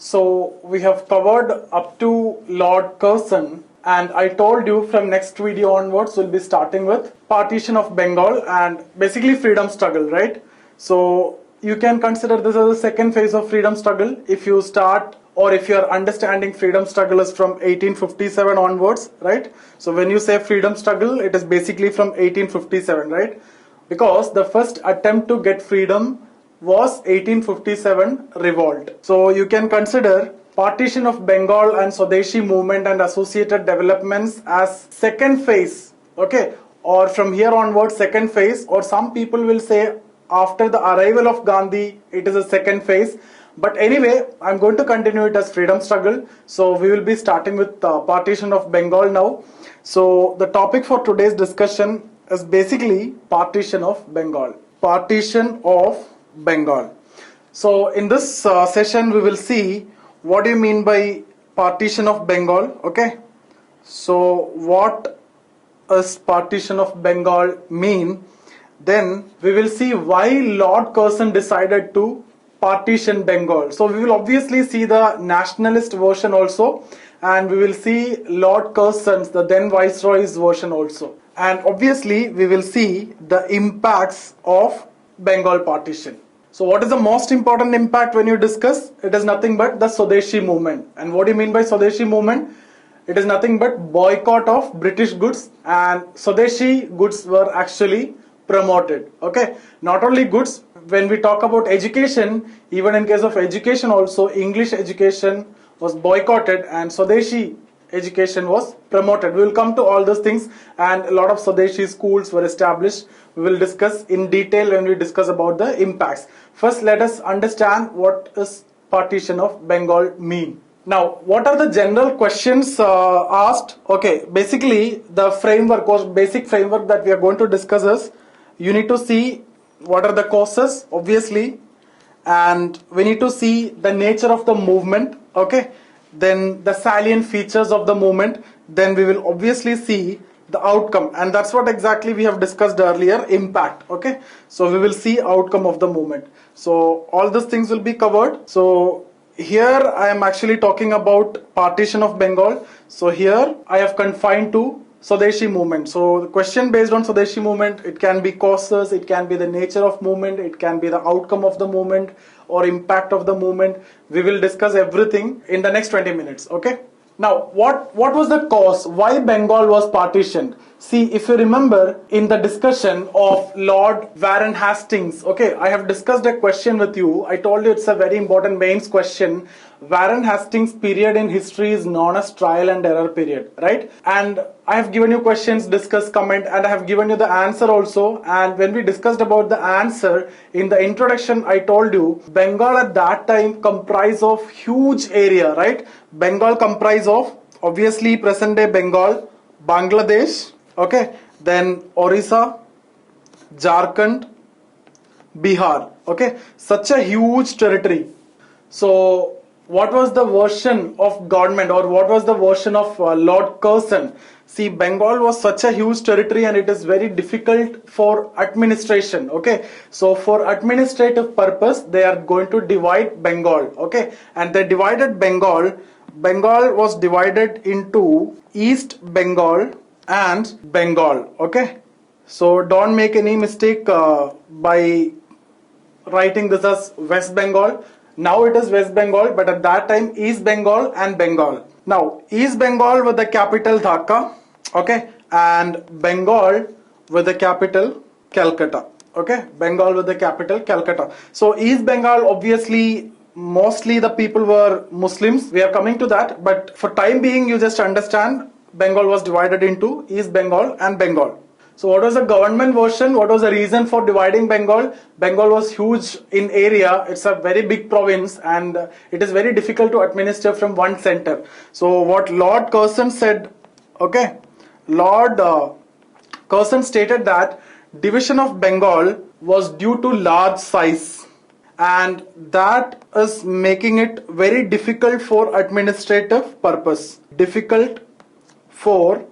So we have covered up to Lord Curzon, and I told you from next video onwards we'll be starting with partition of Bengal and basically freedom struggle, right? So you can consider this as the second phase of freedom struggle if you start, or if your understanding freedom struggle is from 1857 onwards, right? So when you say freedom struggle, it is basically from 1857, right? Because the first attempt to get freedom was 1857 revolt. So you can consider partition of Bengal and Swadeshi movement and associated developments as second phase, okay? Or from here onwards second phase, or some people will say after the arrival of Gandhi it is a second phase. But anyway, I'm going to continue it as freedom struggle. So we will be starting with partition of Bengal now. So the topic for today's discussion is basically partition of Bengal. Partition of Bengal. So in this session we will see what do you mean by partition of Bengal, okay? So what does partition of Bengal mean? Then we will see why Lord Curzon decided to partition Bengal. So we will obviously see the nationalist version also, and we will see Lord Curzon's, the then Viceroy's version also. And obviously we will see the impacts of Bengal partition. So what is the most important impact when you discuss? It is nothing but the Swadeshi movement. And what do you mean by Swadeshi movement? It is nothing but boycott of British goods, and Swadeshi goods were actually promoted, okay? Not only goods, when we talk about education, even in case of education also, English education was boycotted and Swadeshi education was promoted. We will come to all those things, and a lot of Swadeshi schools were established. We will discuss in detail when we discuss about the impacts. First, let us understand what is partition of Bengal mean. Now, what are the general questions asked? Okay, basically the framework or basic framework that we are going to discuss is, you need to see what are the causes, obviously, and we need to see the nature of the movement, okay? Then the salient features of the movement. Then we will obviously see the outcome, and that's what exactly we have discussed earlier, impact, okay? So we will see outcome of the movement. So all these things will be covered. So here I am actually talking about partition of Bengal. So here I have confined to Swadeshi movement. So the question based on Swadeshi movement, it can be causes, it can be the nature of movement, it can be the outcome of the movement or impact of the movement. We will discuss everything in the next 20 minutes, okay? Now, what was the cause? Why Bengal was partitioned? See, if you remember in the discussion of Lord Warren Hastings, okay, I have discussed a question with you. I told you it's a very important mains question. Warren Hastings period in history is known as trial and error period, right? And I have given you questions, discuss, comment, and I have given you the answer also. And when we discussed about the answer in the introduction, I told you Bengal at that time comprised of huge area, right? Bengal comprised of obviously present day Bengal, Bangladesh, okay, then Orissa, Jharkhand, Bihar, okay, such a huge territory. So what was the version of government, or what was the version of Lord Curzon? See, Bengal was such a huge territory and it is very difficult for administration, okay? So for administrative purpose, they are going to divide Bengal, okay? And they divided Bengal. Bengal was divided into East Bengal and Bengal, okay? So don't make any mistake by writing this as West Bengal. Now it is West Bengal, but at that time East Bengal and Bengal. Now East Bengal with the capital Dhaka, okay, and Bengal with the capital Calcutta, okay, Bengal with the capital Calcutta. So East Bengal, obviously mostly the people were Muslims. We are coming to that, but for time being you just understand Bengal was divided into East Bengal and Bengal. So what was the government version? What was the reason for dividing Bengal? Bengal was huge in area. It's a very big province and it is very difficult to administer from one center. So what Lord Curzon said, okay, Lord Curzon stated that division of Bengal was due to large size, and that is making it very difficult for administrative purpose. Difficult for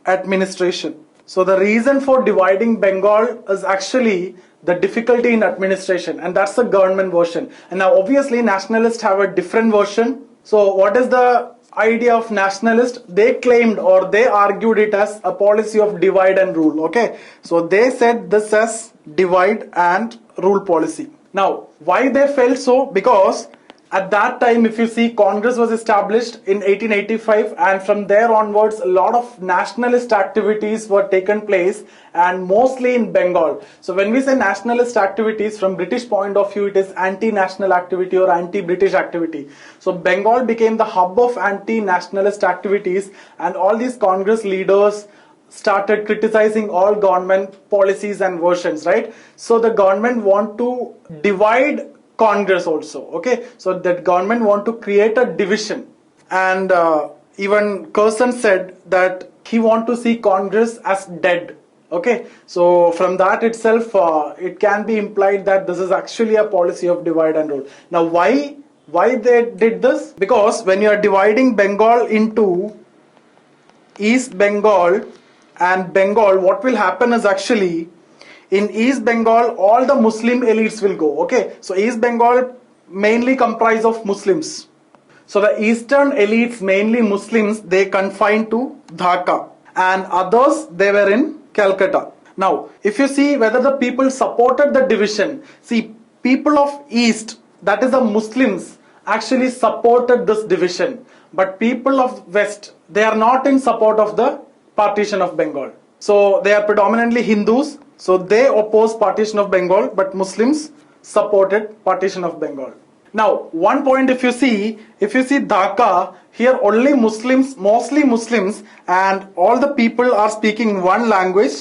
administration. So the reason for dividing Bengal is actually the difficulty in administration, and that's the government version. And now obviously nationalists have a different version. So what is the idea of nationalist? They claimed or they argued it as a policy of divide and rule. Okay, so they said this as divide and rule policy. Now why they felt so? Because at that time, if you see, Congress was established in 1885, and from there onwards a lot of nationalist activities were taken place, and mostly in Bengal. So when we say nationalist activities, from British point of view, it is anti-national activity or anti-British activity. So Bengal became the hub of anti-nationalist activities, and all these Congress leaders started criticizing all government policies and versions, right? So the government want to divide Congress also. Okay, so that government want to create a division, and even Curzon said that he want to see Congress as dead. Okay, so from that itself it can be implied that this is actually a policy of divide and rule. Now why they did this? Because when you are dividing Bengal into East Bengal and Bengal, what will happen is actually in East Bengal all the Muslim elites will go. Okay, so East Bengal mainly comprise of Muslims. So the eastern elites, mainly Muslims, they confined to Dhaka, and others they were in Calcutta. Now if you see whether the people supported the division, see, people of East, that is the Muslims, actually supported this division, but people of West, they are not in support of the partition of Bengal. So they are predominantly Hindus, so they oppose partition of Bengal, but Muslims supported partition of Bengal. Now one point, if you see Dhaka, here only Muslims, mostly Muslims, and all the people are speaking one language,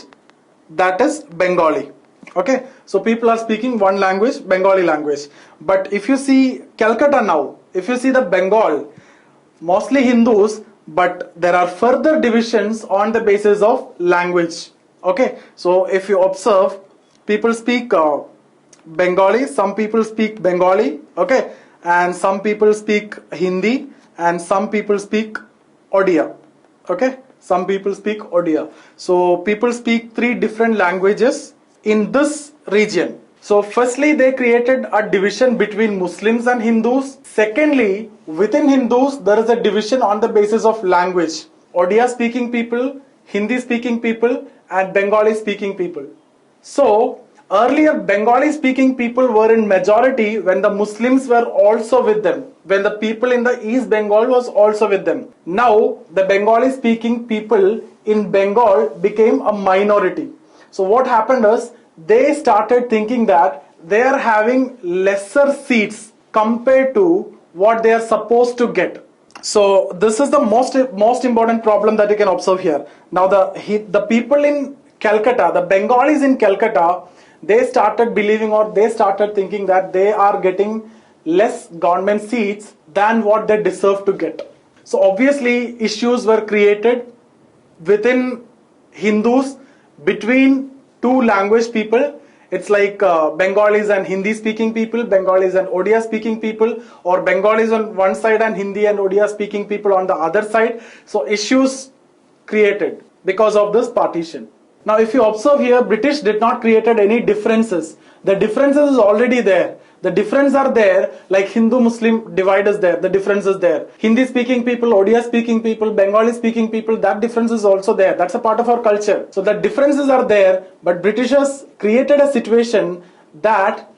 that is Bengali. Okay, so people are speaking one language, Bengali language. But if you see Calcutta now, if you see the Bengal, mostly Hindus, but there are further divisions on the basis of language. Okay, so if you observe, people speak Bengali, some people speak Bengali, okay, and some people speak Hindi, and some people speak Odia. Okay, some people speak Odia. So people speak 3 different languages in this region. So firstly, they created a division between Muslims and Hindus. Secondly, within Hindus, there is a division on the basis of language. Odia speaking people, Hindi speaking people, and Bengali speaking people. So earlier, Bengali speaking people were in majority when the Muslims were also with them, when the people in the East Bengal was also with them. Now the Bengali speaking people in Bengal became a minority. So what happened is, they started thinking that they are having lesser seats compared to what they are supposed to get. So this is the most important problem that you can observe here. Now the people in Calcutta, the Bengalis in Calcutta, they started believing, or they started thinking, that they are getting less government seats than what they deserve to get. So obviously issues were created within Hindus between 2 language people. It's like Bengalis and Hindi speaking people, Bengalis and Odia speaking people, or Bengalis on one side and Hindi and Odia speaking people on the other side. So issues created because of this partition. Now if you observe here, British did not created any differences. The differences is already there. The difference are there, like Hindu-Muslim divide is there, the difference is there. Hindi speaking people, Odia speaking people, Bengali speaking people, that difference is also there. That's a part of our culture. So the differences are there, but Britishers created a situation that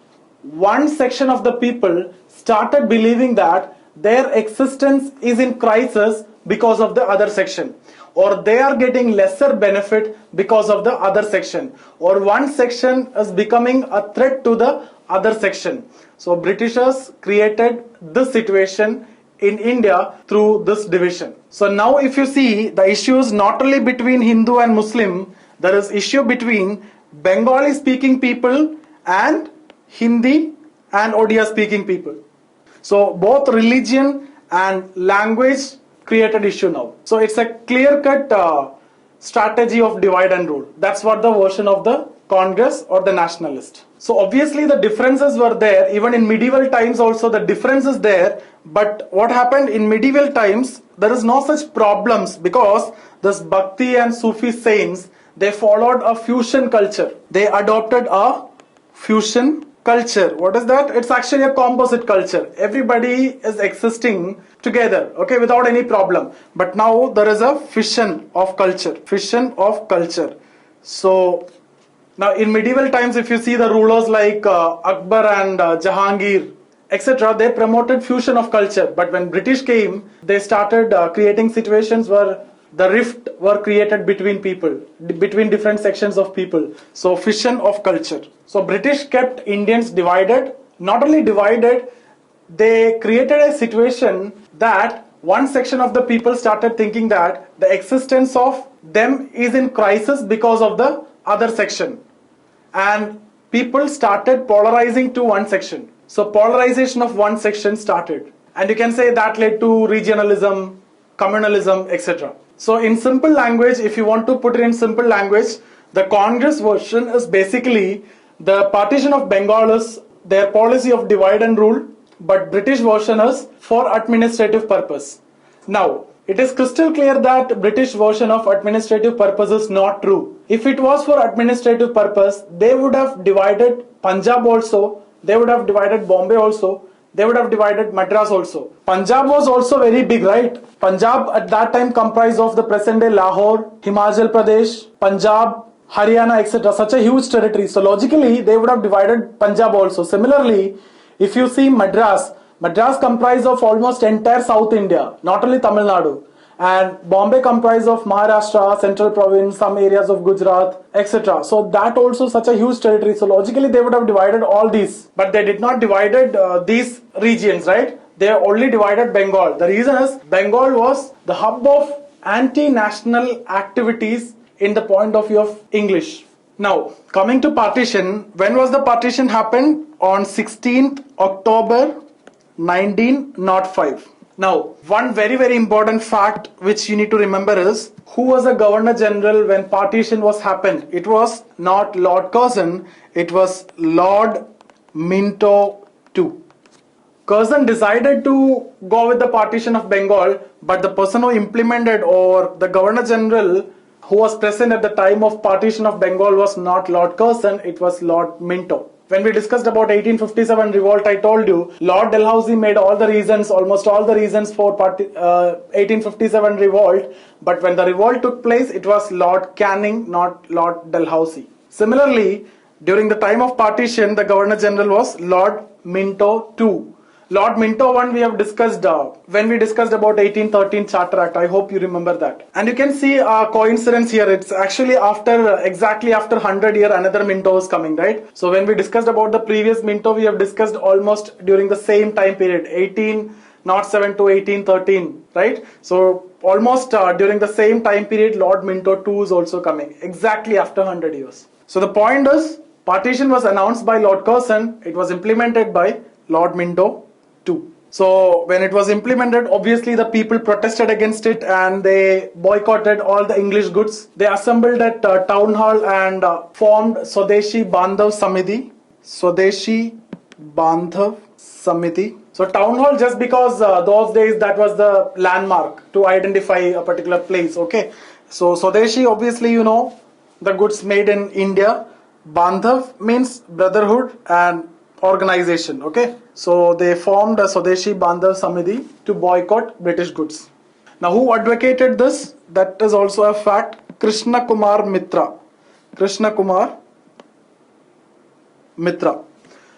one section of the people started believing that their existence is in crisis because of the other section, or they are getting lesser benefit because of the other section, or one section is becoming a threat to the other section. So Britishers created this situation in India through this division. So now if you see, the issues not only between Hindu and Muslim, there is issue between Bengali speaking people and Hindi and Odia speaking people. So both religion and language created issue now. So it's a clear-cut strategy of divide and rule. That's what the version of the Congress or the nationalist. So obviously the differences were there. Even in medieval times also the difference is there. But what happened in medieval times, there is no such problems, because this Bhakti and Sufi saints, they followed a fusion culture. They adopted a fusion culture. What is that? It's actually a composite culture. Everybody is existing together, okay, without any problem. But now there is a fission of culture. Fission of culture. So now in medieval times, if you see the rulers like Akbar and Jahangir, etc., they promoted fusion of culture. But when British came, they started creating situations where the rift were created between people, between different sections of people. So fission of culture. So British kept Indians divided. Not only divided, they created a situation that one section of the people started thinking that the existence of them is in crisis because of the other section. And people started polarizing to one section. So polarization of one section started. And you can say that led to regionalism, communalism, etc. So in simple language, if you want to put it in simple language, the Congress version is basically the partition of Bengal is their policy of divide and rule, but British version is for administrative purpose. Now, it is crystal clear that British version of administrative purpose is not true. If it was for administrative purpose, they would have divided Punjab also, they would have divided Bombay also, they would have divided Madras also. Punjab was also very big, right? Punjab at that time comprised of the present day Lahore, Himachal Pradesh, Punjab, Haryana, etc. Such a huge territory. So logically, they would have divided Punjab also. Similarly, if you see Madras, Madras comprised of almost entire South India, not only Tamil Nadu. And Bombay comprised of Maharashtra, Central Province, some areas of Gujarat, etc. So that also such a huge territory. So logically they would have divided all these, but they did not divided these regions, right? They only divided Bengal. The reason is Bengal was the hub of anti-national activities in the point of view of English. Now, coming to partition, when was the partition happened? On 16th October 1905. Now, one very important fact which you need to remember is who was the Governor General when partition was happened? It was not Lord Curzon, it was Lord Minto II. Curzon decided to go with the partition of Bengal, but the person who implemented, or the Governor General who was present at the time of partition of Bengal, was not Lord Curzon, it was Lord Minto. When we discussed about 1857 revolt, I told you Lord Dalhousie made all the reasons, almost all the reasons for 1857 revolt, but when the revolt took place, it was Lord Canning, not Lord Dalhousie. Similarly, during the time of partition, the Governor General was Lord Minto II. Lord Minto I we have discussed when we discussed about 1813 Charter Act. I hope you remember that. And you can see a coincidence here. It's actually after exactly after 100 years another Minto is coming, right? So when we discussed about the previous Minto, we have discussed almost during the same time period, 1807 to 1813, right? So almost during the same time period, Lord Minto II is also coming, exactly after 100 years. So the point is, partition was announced by Lord Curzon, it was implemented by Lord Minto II. So when it was implemented, obviously the people protested against it and they boycotted all the English goods. They assembled at town hall and formed Swadeshi Bandhav Samiti. Swadeshi Bandhav Samiti. So town hall, just because those days that was the landmark to identify a particular place, okay. So Swadeshi, obviously you know, the goods made in India. Bandhav means brotherhood and organization, okay. So they formed a Swadeshi Bandhav Samiti to boycott British goods. Now who advocated this? That is also a fact. Krishna Kumar Mitra. Krishna Kumar Mitra.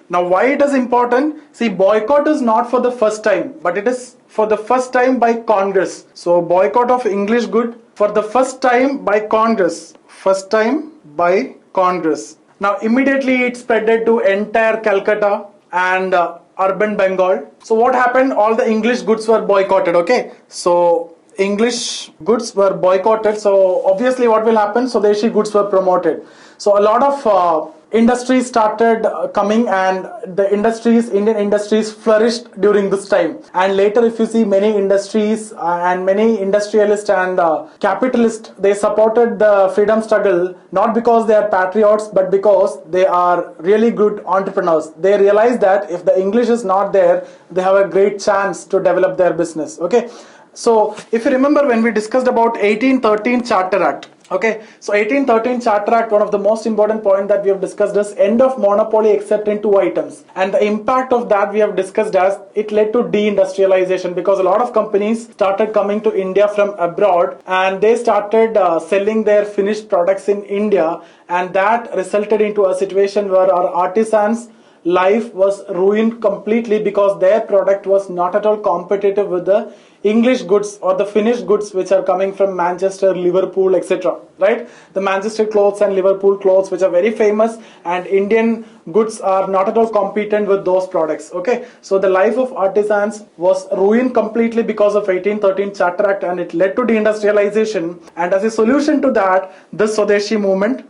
Now why it is important? See, boycott is not for the first time, but it is for the first time by Congress. So boycott of English good for the first time by Congress. First time by Congress. Now immediately it spreaded to entire Calcutta and urban Bengal. So what happened? All the English goods were boycotted, okay. So English goods were boycotted. So obviously what will happen? Swadeshi goods were promoted. So a lot of industries started coming, and the industries, Indian industries, flourished during this time. And later if you see, many industries and many industrialists and capitalists, they supported the freedom struggle not because they are patriots, but because they are really good entrepreneurs. They realize that if the English is not there, they have a great chance to develop their business, okay. So if you remember, when we discussed about 1813 Charter Act, Okay, so 1813 Charter Act, one of the most important point that we have discussed is end of monopoly except in two items. And the impact of that we have discussed as it led to deindustrialization, because a lot of companies started coming to India from abroad and they started selling their finished products in India, and that resulted into a situation where our artisans' life was ruined completely because their product was not at all competitive with the English goods or the finished goods which are coming from Manchester, Liverpool, etc. Right? The Manchester clothes and Liverpool clothes, which are very famous, and Indian goods are not at all competent with those products. Okay, so the life of artisans was ruined completely because of 1813 Charter Act, and it led to deindustrialization. And as a solution to that, this Swadeshi movement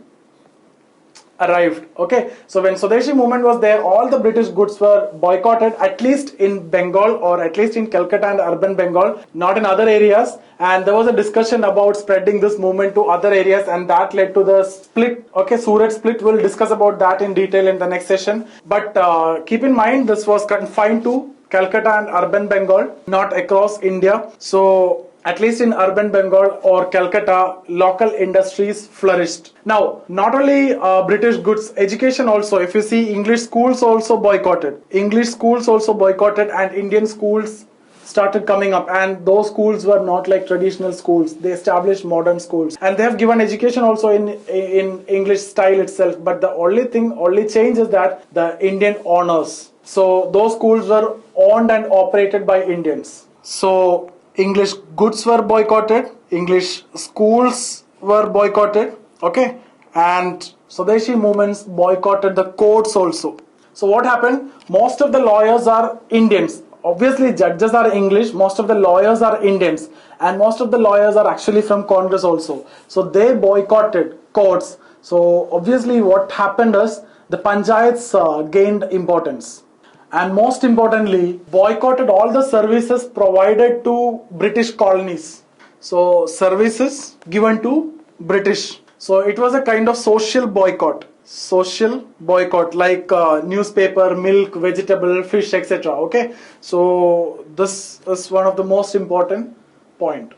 arrived. Okay, so when Swadeshi movement was there, all the British goods were boycotted, at least in Bengal, or at least in Calcutta and urban Bengal, not in other areas. And there was a discussion about spreading this movement to other areas, and that led to the split. Okay, Surat split. We'll discuss about that in detail in the next session, but keep in mind this was confined to Calcutta and urban Bengal, not across India. So at least in urban Bengal or Calcutta, local industries flourished. Now, not only British goods, education also, if you see, English schools also boycotted. English schools also boycotted, and Indian schools started coming up, and those schools were not like traditional schools. They established modern schools, and they have given education also in English style itself, but the only change is that the Indian honors. So those schools were owned and operated by Indians. So English goods were boycotted, English schools were boycotted, okay, and Swadeshi movements boycotted the courts also. So what happened? Most of the lawyers are Indians. Obviously, judges are English, most of the lawyers are Indians, and most of the lawyers are actually from Congress also. So they boycotted courts. So obviously what happened is the panchayats gained importance. And most importantly, boycotted all the services provided to British colonies. So services given to British. So it was a kind of social boycott. Social boycott, like newspaper, milk, vegetable, fish, etc. Okay, so this is one of the most important point.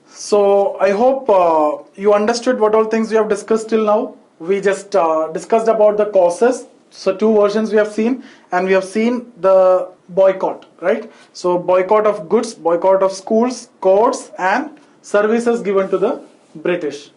So I hope you understood what all things we have discussed till now. We just discussed about the causes. So two versions we have seen, and we have seen the boycott, right? So boycott of goods, boycott of schools, courts, and services given to the British.